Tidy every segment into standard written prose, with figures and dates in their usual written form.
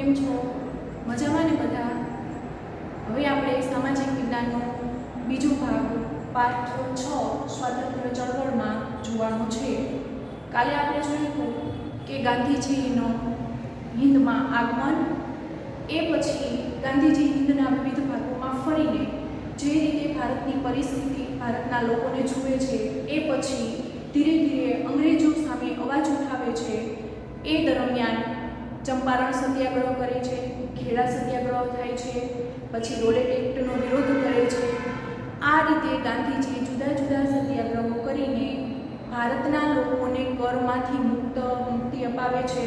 કેમ છો? મજામાં ને બધા? હવે આપણે સામાજિક વિજ્ઞાનનો બીજો ભાગ પાઠ 6 સ્વાતંત્ર્ય ચળવળમાં જોવાનો છે. કાલે આપણે જોયું કે ગાંધીજીનો હિંદમાં આગમન, એ પછી ગાંધીજી હિંદના વિવિધ ભાગોમાં ફરીને જે રીતે ભારતની પરિસ્થિતિ ભારતના લોકોને જુએ છે, એ પછી ધીરે ધીરે અંગ્રેજો સામે અવાજ ઉઠાવે છે. એ દરમિયાન ચંપારણ સત્યાગ્રહ કરે છે, ખેડા સત્યાગ્રહ થાય છે, પછી રોલેટ એક્ટનો વિરોધ કરે છે. આ રીતે ગાંધીજી જુદા જુદા સત્યાગ્રહો કરીને ભારતના લોકોને કરમાંથી મુક્તિ અપાવે છે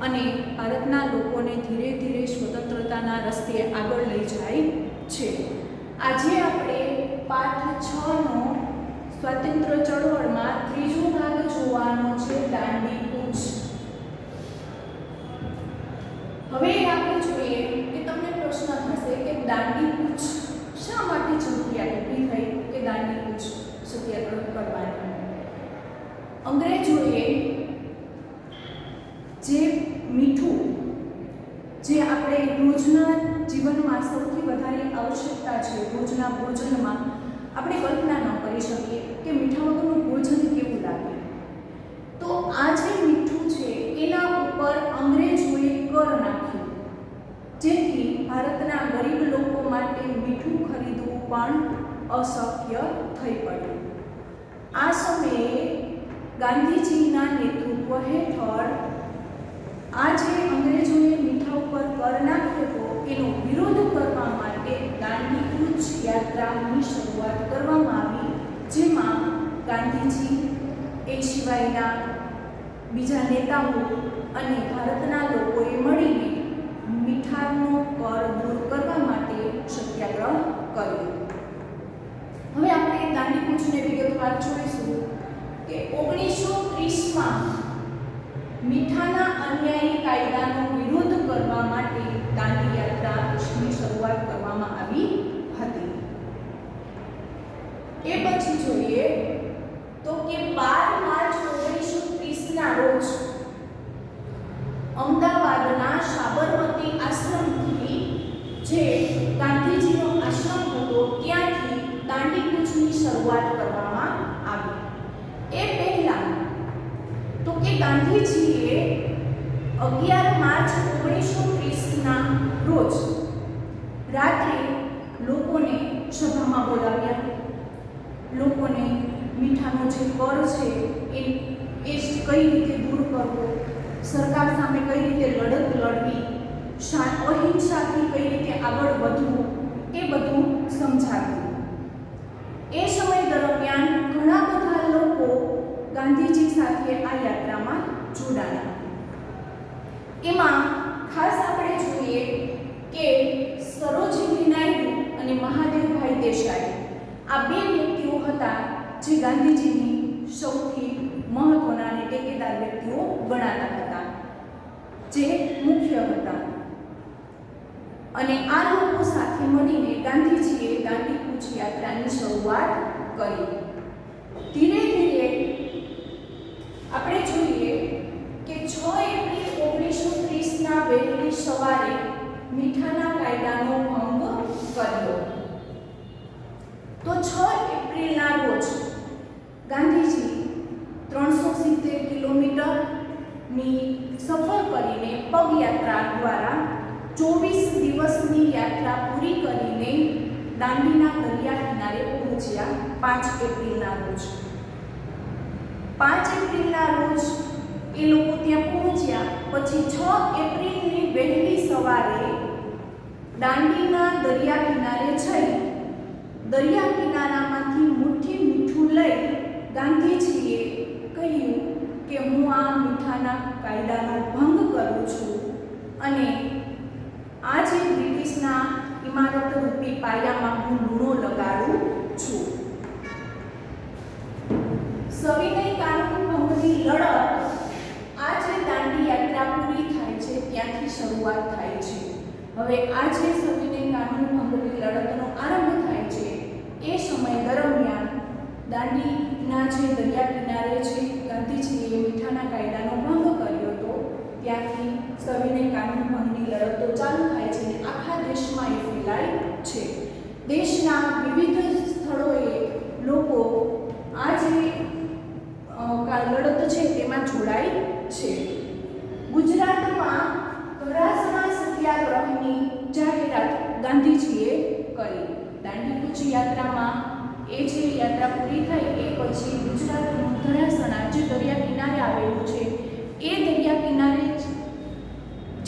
અને ભારતના લોકોને ધીરે ધીરે સ્વતંત્રતાના રસ્તે આગળ લઈ જાય છે. આજે આપણે પાઠ 6નો સ્વાતંત્ર્ય ચળવળમાં ત્રીજો ભાગ જોવાનો છે, દાંડી કૂચ. હવે આપણે જોઈએ કે તમને પ્રશ્ન થશે કે દાંડી કૂચ શા માટે જરૂરિયાત ઊભી થઈ કે દાંડી કૂચ સત્યાગ્રહ કરવાની? અંગ્રેજોએ જે મીઠું, જે આપણે રોજના જીવનમાં સૌથી વધારે આવશ્યકતા છે, રોજના ભોજનમાં આપણે કલ્પના ન કરી શકીએ કે મીઠા વગરનું ભોજન કેવું લાગે. તો આ જે મીઠું છે એના ઉપર અંગ્રેજોએ કર નાખ્યો, જેથી ભારતના ગરીબ લોકો માટે મીઠું ખરીદવું પણ અશક્ય થઈ પડ્યું. આ સમયે ગાંધીજીના નેતૃત્વ હેઠળ આ જે અંગ્રેજોએ મીઠા ઉપર કર નાખ્યો હતો એનો વિરોધ કરવા માટે દાંડી કૂચ યાત્રાની શરૂઆત કરવામાં આવી, જેમાં ગાંધીજી, એ સિવાયના બીજા નેતાઓ અને ભારતના લોકોએ મળીને મીઠાનો કર દૂર કરવા માટે સત્યાગ્રહ કર્યો. હવે આપણે દાંડી કૂચને વિગતવાર જોઈશું કે 1930માં મીઠાના અન્યાયી કાયદાનો વિરોધ કરવા માટે દાંડી યાત્રાની શરૂઆત કરવામાં આવી હતી. એ પછી જોઈએ તો કે 12 માર્ચ 1930ના રોજ અમદાવાદના સાબરમતી આશ્રમથી, જે ગાંધીજીનો આશ્રમ હતો, ત્યાંથી દાંડી કૂચની શરૂઆત કરવામાં આવી. એ પહેલા તો કે ગાંધીજીએ 11 માર્ચ 1930ના રોજ રાત્રે લોકોને સભામાં બોલાવ્યા. લોકોને મીઠાનો જે કર છે એ કઈ રીતે દૂર કરવો, સરકાર સામે કઈ રીતે લડત લડવી, અહિંસાથી કઈ રીતે આગળ વધવું, એ બધું સમજાવ્યું. એ સમય દરમિયાન ઘણા બધા લોકો ગાંધીજી સાથે આ યાત્રામાં જોડાયા. એમાં ખાસ આપણે જોઈએ કે સરોજિની નાયડુ અને મહાદેવભાઈ દેસાઈ, આ બે વ્યક્તિઓ હતા જે ગાંધીજીની સૌથી મહત્વના અને ટેકેદાર વ્યક્તિઓ ગણાતા હતા, જે મુખ્ય હતા. અને આ લોકો સાથે મળીને ગાંધીજીએ દાંડી કૂચ યાત્રાની શરૂઆત કરી. ધીરે ધીરે આપણે જોઈએ કે 6 એપ્રિલ 1930ના વહેલી સવારે મીઠાના કાયદાનો ભંગ કર્યો. તો 6 એપ્રિલના રોજ ગાંધીજી 370 કિલોમીટરની સફર કરીને પગયાત્રા દ્વારા 24 દિવસની યાત્રા પૂરી કરીને દાંડીના દરિયા કિનારે પહોંચ્યા 5 એપ્રિલના રોજ. 5 એપ્રિલના રોજ એ લોકો ત્યાં પહોંચ્યા. પછી 6 એપ્રિલની વહેલી સવારે દાંડીના દરિયા કિનારે જઈ દરિયા કિનારામાંથી મુઠ્ઠી મીઠું લઈ ગાંધીજીએ કહ્યું કે હું આ મીઠાના કાયદાનો ભંગ કરું છું અને આ જે બ્રિટિશના ઇમારત રૂપી પાયામાં હું લૂણો લગાડું છું. સવિનય કાનૂન ભંગની લડત આ જે દાંડી યાત્રા પૂરી થાય છે ત્યાંથી શરૂઆત થાય છે. હવે આ જે સવિનય કાનૂન ભંગની લડતનો આરંભ થાય છે એ સમય દરમિયાન દાંડીના જે દરિયા કિનારે છે ગાંધીજીએ મીઠાના કાયદાનો ભંગ કર્યો હતો, ત્યાંથી સવિનય કાનૂન ભંગની લડતો ચાલુ થાય છે અને આખા દેશમાં એ ફેલાય છે. દેશના વિવિધ સ્થળોએ લોકો આ જે લડત છે તેમાં જોડાય છે. ગુજરાતમાં ધરાસણા સત્યાગ્રહની જાહેરાત ગાંધીજીએ કરી. દાંડી કૂચ યાત્રામાં એ જે યાત્રા પૂરી થઈ એ પછી ગુજરાતનું ધરાસણા જે દરિયા કિનારે આવેલું છે એ દરિયા કિનારે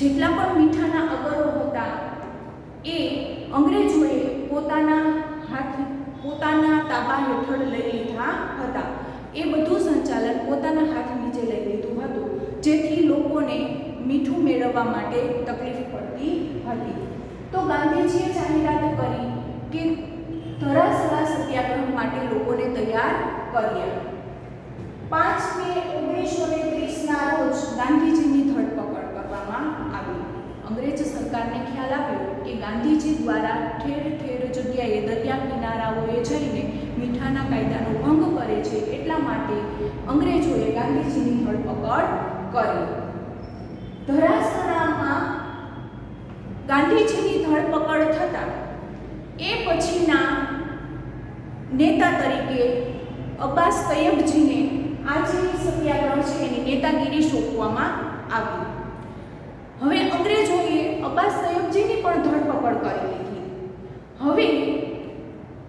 જેટલા પણ મીઠાના અગરો હતા એ અંગ્રેજોએ પોતાના તાબા હેઠળ લઈ લીધા હતા. એ બધું સંચાલન પોતાના હાથ નીચે લઈ લીધું હતું, જેથી લોકોને મીઠું મેળવવા માટે તકલીફ પડતી હતી. તો ગાંધીજીએ જાહેરાત કરી કે ધરાસણા સત્યાગ્રહ માટે લોકોને તૈયાર કર્યા. 5 મે 1930ના રોજ ગાંધીજીની ધરપકડ કરવામાં આવી. અંગ્રેજ સરકારને ખ્યાલ આવ્યો કે ગાંધીજી દ્વારા ઠેર ઠેર જગ્યાએ દરિયા કિનારાઓએ જઈને મીઠાના કાયદાનો ભંગ કરે છે, એટલા માટે અંગ્રેજોએ ગાંધીજીની ધરપકડ કરી. ધરાસણામાં ગાંધીજીની ધરપકડ થતાં એ પછીના નેતા તરીકે અબ્બાસ તૈયબજીને આ જે સત્યાગ્રહ છે એની નેતાગીરી સોંપવામાં આવી. હવે અંગ્રેજોએ અબ્બાસ તૈયબજીની પણ ધરપકડ કરી લીધી. હવે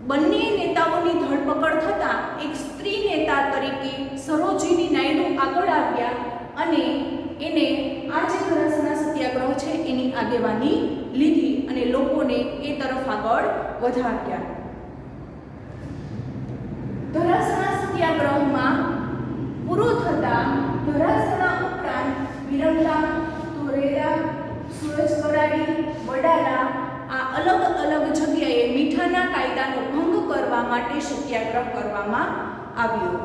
બંને નેતાઓની ધરપકડ થતાં એક સ્ત્રી નેતા તરીકે સરોજિની નાયડુ આગળ આવ્યા અને એને આ જે ધરાસણા સત્યાગ્રહ છે એની આગેવાની લીધી અને લોકોને એ તરફ આગળ વધાર્યા. ધરાસણા સત્યાગ્રહમાં પૂરું થતાં ધરાસણા ઉપરાંત વિરમગામ, ધોરેરા, સુરજ કરાડી, વડાલા આ અલગ અલગ જગ્યાએ મીઠાના કાયદાનો ભંગ કરવા માટે સત્યાગ્રહ કરવામાં આવ્યો.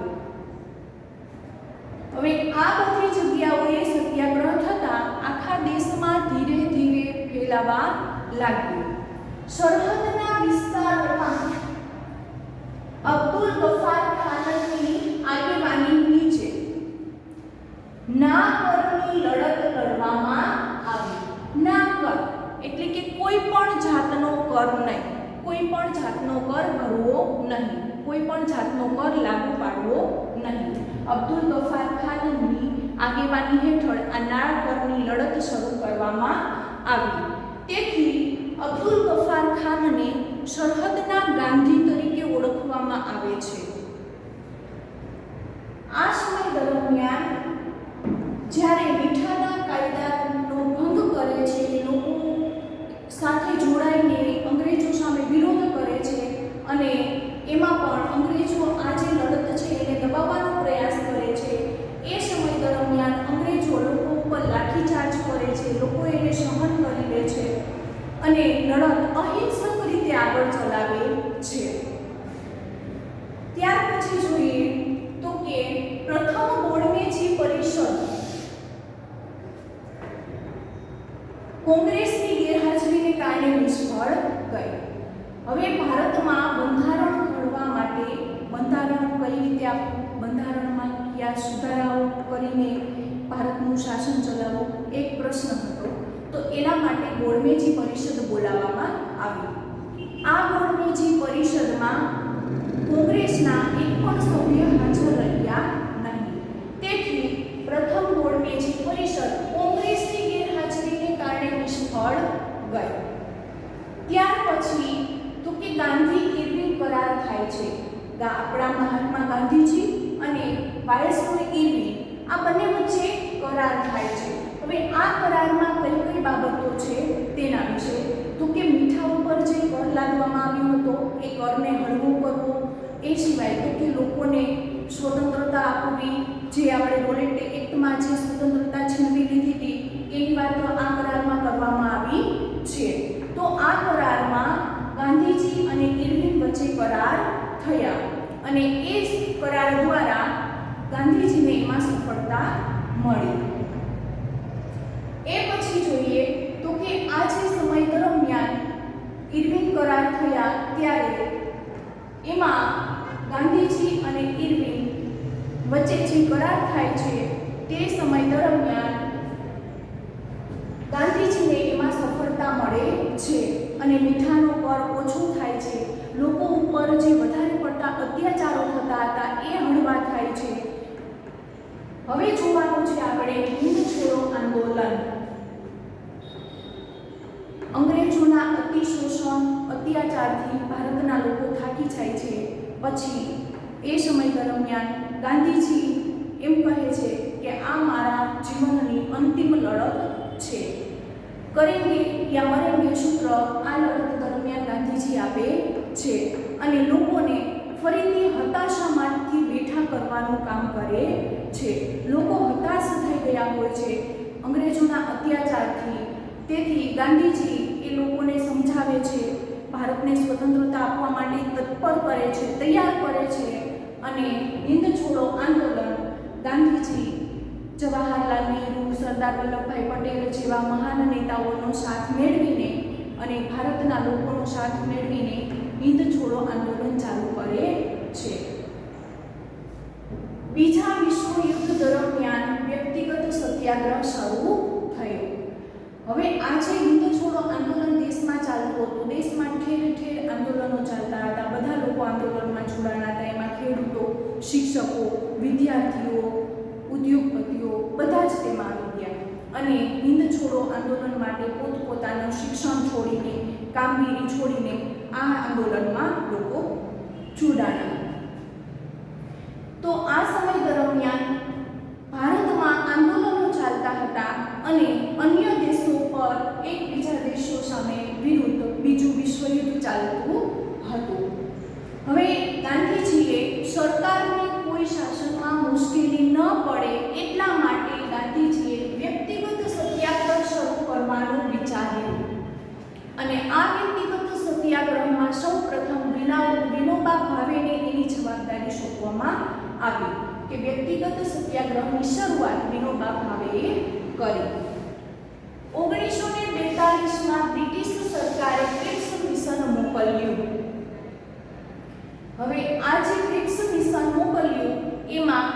હવે આ બધી જગ્યાઓએ સત્યાગ્રહ થતાં આખા દેશમાં ધીરે ધીરે ફેલાવા લાગ્યું. સરહદના વિસ્તારોમાં અબ્દુલ ગફાર ખાનની આગેવાની નીચે ના કરની લડત લડવામાં આવી. ના કર એટલે કે કોઈ પણ જાતનો કર નહીં, કોઈ પણ જાતનો કર ભરવો નહીં, કોઈ પણ જાતનો કર લાગુ પાડવો નહીં. અબ્દુલ ગફાર ખાનની આગેવાની હેઠળ આ ના કરની લડત શરૂ કરવામાં આવી. તેથી અબ્દુલ ગફાર ખાનને સરહદના ગાંધી તરીકે ઓળખવામાં આવે છે. આ સમય દરમિયાન જ્યારે મીઠાના કાયદાનો ભંગ કરે છે, લોકો સાથે જોડાઈને અંગ્રેજો સામે વિરોધ કરે છે અને એમાં પણ અંગ્રેજો આ જે લડત છે એને દબાવવાનો પ્રયાસ કરે છે, એ સમય દરમિયાન અંગ્રેજો લોકો ઉપર લાઠીચાર્જ કરે છે, લોકો એને સહન કરી લે છે અને લડત અહિંસક રીતે આગળ ચલાવે છે. ત્યાર પછી જોઈએ તો કે પ્રથમ બોડમેજી પરિષદ કોંગ્રેસની ગેરહાજરીને કારણે નિષ્ફળ ગઈ. હવે ભારતમાં બંધારણ ઘડવા માટે બંધારણ કઈ રીતે આપવું, બંધારણમાં કયા સુધારાઓ કરીને ભારતનું શાસન ચલાવવું, એક પ્રશ્ન હતો. તો એના માટે બોડમેજી પરિષદ બોલાવવામાં આવી. આ બોડમેજી પરિષદમાં કોંગ્રેસના એક પણ સભ્ય હાજર રહ્યા નહીં. તેથી પ્રથમ બોડમેજી પરિષદ કોંગ્રેસની ગેરહાજરીને કારણે નિષ્ફળ ગઈ. ત્યાર પછી તો કે ગાંધી ઇરવિન કરાર થાય છે. આપણા મહાત્મા ગાંધીજી અને વાયસરોય ઇરવિન આ બંને વચ્ચે કરાર થાય છે. હવે આ કરારમાં કઈ કઈ બાબતો છે તેના વિશે તો કે મીઠા ઉપર જે કર લાદવામાં આવ્યો હતો એ કરને હળવો કરવો, એ સિવાય તો કે લોકોને સ્વતંત્રતા આપવી, જે આપણે રોલેટ એક્ટમાં જે સ્વતંત્રતા છીનવી લીધી હતી એની વાત આ કરારમાં કરવામાં આવી છે. તો આ કરારમાં ગાંધીજી અને ઇરવિન વચ્ચે કરાર થયા અને એ કરાર દ્વારા ગાંધીજીને એમાં સફળતા મળી. એ પછી જોઈએ તો કે આ જે સમય દરમિયાન ઇરવિન કરાર થયા ત્યારે એમાં ગાંધીજી અને ઇરવિન વચ્ચે જે કરાર થાય છે તે સમય દરમિયાન મળે છે અને મીઠાનો કર ઓછો થાય છે. લોકો ઉપર જે વધારે પડતા અત્યાચારો થતા હતા એ હળવા થાય છે. હવે જોવાનું છે આપણે હિંદ છોડો આંદોલન. અંગ્રેજોના અતિશોષણ અત્યાચારથી ભારતના લોકો થાકી જાય છે. પછી એ સમય દરમિયાન ગાંધીજી એમ કહે છે કે આ મારા જીવનની અંતિમ લડત છે. કરેંગે યા મરેંગે સૂત્ર આ લડત દરમિયાન ગાંધીજી આપે છે અને લોકોને ફરીથી હતાશામાંથી બેઠા કરવાનું કામ કરે છે. લોકો હતાશ થઈ ગયા હોય છે અંગ્રેજોના અત્યાચારથી. તેથી ગાંધીજી એ લોકોને સમજાવે છે, ભારતને સ્વતંત્રતા આપવા માટે તત્પર કરે છે, તૈયાર કરે છે. અને હિંદ છોડો આંદોલન ગાંધીજી, જવાહરલાલ નહેરુ, સરદાર વલ્લભભાઈ પટેલ જેવા મહાન નેતાઓનો સાથ મેળવીને અને ભારતના લોકોનો સાથ મેળવીને હિંદ છોડો આંદોલન ચાલુ કરે છે. બીજા વિશ્વયુદ્ધ દરમિયાન વ્યક્તિગત સત્યાગ્રહ શરૂ થયો. હવે આ જે હિંદ છોડો આંદોલન દેશમાં ચાલતું હતું, દેશમાં ઠેર ઠેર આંદોલનો ચાલતા હતા, બધા લોકો આંદોલનમાં જોડાણા હતા. એમાં ખેડૂતો, શિક્ષકો, વિદ્યાર્થીઓ, ઉદ્યોગપતિઓ બધા જ તેમાં આવી ગયા અને હિંદ છોડો આંદોલન માટે પોતપોતાનું શિક્ષણ છોડીને, કામગીરી છોડીને આ આંદોલનમાં લોકો જોડાણા. તો આ સમય દરમિયાન ભારતમાં આંદોલનો ચાલતા હતા અને અન્ય દેશો પર એકબીજા દેશો સામે વિરુદ્ધ બીજું વિશ્વયુદ્ધ ચાલતું હતું. હવે ગાંધીજીએ સરકારને કોઈ શાસનમાં મુશ્કેલી ન પડે એટલા માટે ગાંધીજીએ વ્યક્તિગત સત્યાગ્રહ શરૂ કરવાનું વિચાર્યું અને આ વ્યક્તિગત સત્યાગ્રહમાં સૌપ્રથમ વિનોબા ભાવેને એની જવાબદારી સોંપવામાં આવી કે વ્યક્તિગત સત્યાગ્રહની શરૂઆત વિનોબા ભાવેએ કરી. 1942માં બ્રિટિશ સરકારે ક્રિપ્સ મિશન મોકલ્યું. હવે આ જે ક્રિપ્સ મિશન મોકલ્યું એમાં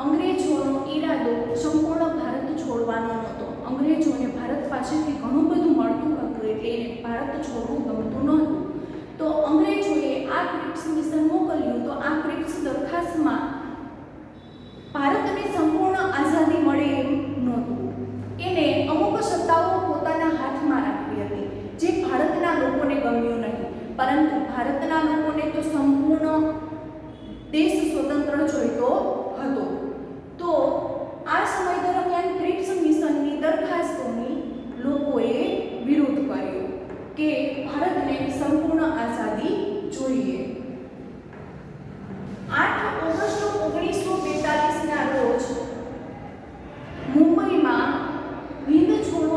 અંગ્રેજોનો ઈરાદો સંપૂર્ણ ભારત છોડવાનો નહોતો. અંગ્રેજોને ભારત પાસેથી ઘણું બધું મળતું હતું એટલે એને ભારત છોડવું ગમતું નહોતું. તો અંગ્રેજોએ આ ક્રિપ્સ મિશન મોકલ્યું. તો આ ક્રિપ્સ દરખાસ્તમાં ભારતને સંપૂર્ણ આઝાદી મળે એમ નહોતું. એને અમુક સત્તાઓ પોતાના હાથમાં રાખવી હતી જે ભારતના લોકોને ગમ્યું નહીં. પરંતુ ભારતના લોકોને તો સંપૂર્ણ દેશ સ્વતંત્ર જોઈતો હતો. તો આ સમય દરમિયાન ક્રિપ્સ મિશનની દરખાસ્તોની લોકોએ વિરોધ કર્યો કે ભારતને સંપૂર્ણ આઝાદી જોઈએ. 8 ઓગસ્ટ 1942ના રોજ મુંબઈમાં હિંદ છોડો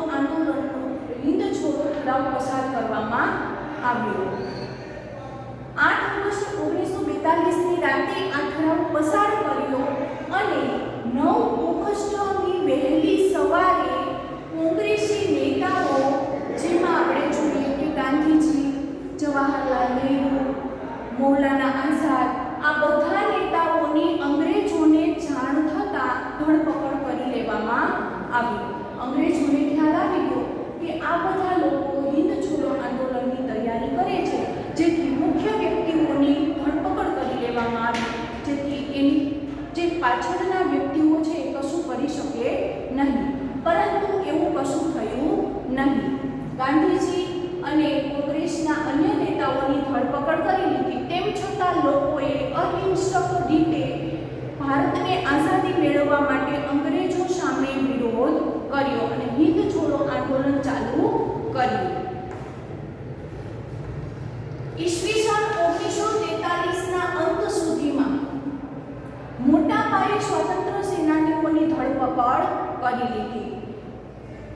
ઠરાવ પસાર કરવામાં આવ્યો. 8 ઓગસ્ટ 1942ની રાતે આ ઠરાવ પસાર કર્યો અને 9 ઓગસ્ટની વહેલી સવારે કોંગ્રેસી નેતાઓ, જેમાં આપણે જોઈએ કે ગાંધીજી, જવાહરલાલ નહેરુ, મૌલાના આઝાદ, આ બધા નેતાઓની અંગ્રેજોને જાણ થતાં ધરપકડ કરી લેવામાં આવી. અંગ્રેજોને ખ્યાલ આવી ગયો કે આ બધા લોકો હિંદ છોડો આંદોલનની તૈયારી કરે છે, જેથી મુખ્ય વ્યક્તિઓની ધરપકડ કરી લેવામાં આવી, જેથી એની જે પાછળના વ્યક્તિઓ છે એ કશું કરી શકે નહીં. પરંતુ એવું કશું થયું નહીં. ગાંધીજી અને કોંગ્રેસના અન્ય નેતાઓની ધરપકડ કરી લીધી. તેમ છતાં લોકોએ અહિંસક રીતે ભારતને આઝાદી મેળવવા માટે અંગ્રેજો સામે વિરોધ કર્યો અને હિંદ છોડો આંદોલન ચાલુ કર્યું. ઈસવીસન 1943ના અંત સુધીમાં મોટા પાયે સ્વાતંત્ર્ય સેનાનીઓની ધરપકડ કરી લીધી.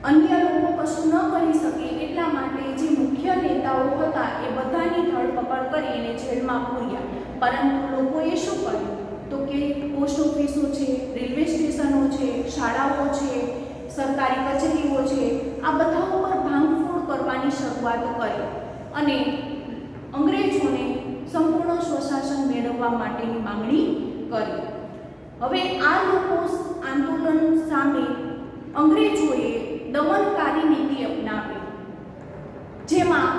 અન્ય લોકો કશું ન કરી શકે એટલા માટે જે મુખ્ય નેતાઓ હતા એ બધાની ધરપકડ કરી એને જેલમાં પૂર્યા. પરંતુ લોકોએ શું કર્યું? તો કે પોસ્ટ ઓફિસો છે, રેલવે સ્ટેશનો છે, શાળાઓ છે, સરકારી કચેરીઓ છે, આ બધા ઉપર ભાંગફોડ કરવાની શરૂઆત કરી અને અંગ્રેજોને સંપૂર્ણ સ્વશાસન મેળવવા માટેની માંગણી કરી. હવે આ લોકો આંદોલન સામે અંગ્રેજોએ દમનકારી નીતિ અપનાવી. જેમાં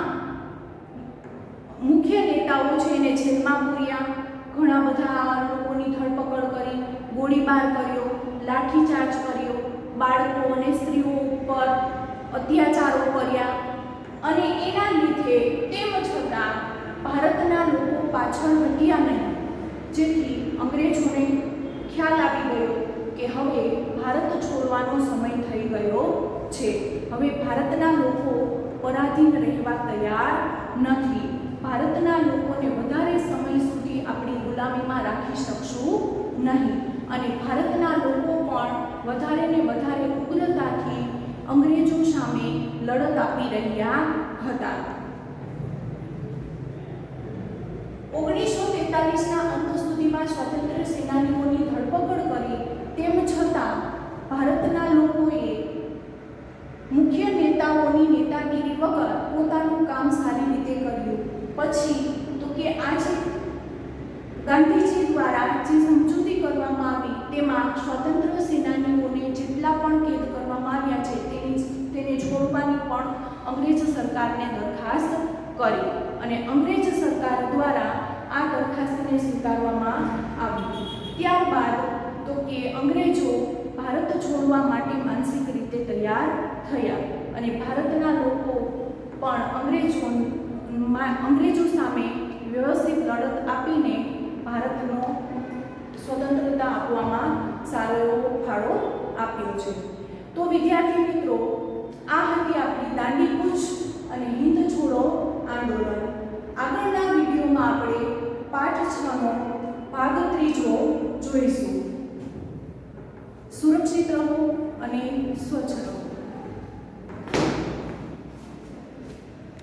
મુખ્ય નેતાઓ છે એને જેલમાં પૂર્યા, ઘણા બધા લોકોની ધરપકડ કરી, ગોળીબાર કર્યો, લાઠીચાર્જ કર્યો, બાળકો અને સ્ત્રીઓ ઉપર અત્યાચારો કર્યા અને એના લીધે તેમ છતાં ભારતના લોકો પાછળ હટ્યા નહીં, જેથી અંગ્રેજોને ખ્યાલ આવી ગયો કે હવે ભારત છોડવાનો સમય થઈ ગયો છે. હવે ભારતના લોકો પરાધીન રહેવા તૈયાર નથી. ભારતના લોકોને વધારે સમય સુધી આપણી ગુલામીમાં રાખી શકશું નહીં અને ભારતના લોકો પણ વધારે ને વધારે ઉગ્રતાથી અંગ્રેજો સામે લડત આપી રહ્યા હતા. 1943ના અંત સુધીમાં સ્વાતંત્ર્ય સેનાનીઓની ધરપકડ કરી, તેમ છતાં ભારતના લોકોએ મુખ્ય નેતાઓની નેતાગીરી વગર પોતાનું કામ સારી રીતે કર્યું. પછી તો કે આજે ગાંધીજી દ્વારા જે સમજૂતી કરવામાં આવી તેમાં સ્વાતંત્ર્ય સેનાનીઓને જેટલા પણ કેદ કરવામાં આવ્યા છે તેને છોડવાની પણ અંગ્રેજ સરકારને દરખાસ્ત કરી અને અંગ્રેજ સરકાર દ્વારા આ દરખાસ્તને સ્વીકારવામાં આવી. ત્યારબાદ તો કે અંગ્રેજો ભારત છોડવા માટે માનસિક રીતે તૈયાર થયા અને ભારતના લોકો પણ અંગ્રેજો સામે વ્યવસ્થિત લડત આપીને ભારતનો સ્વતંત્રતા આપવામાં સારો એવો ફાળો આપ્યો છે. તો વિદ્યાર્થી મિત્રો, આ હતી આપણી દાંડી કૂચ અને હિંદ છોડો આંદોલન. આગળના વિડીયોમાં આપણે પાઠ 6નો ભાગ 3 જોઈશું. સુરક્ષિત રહો અને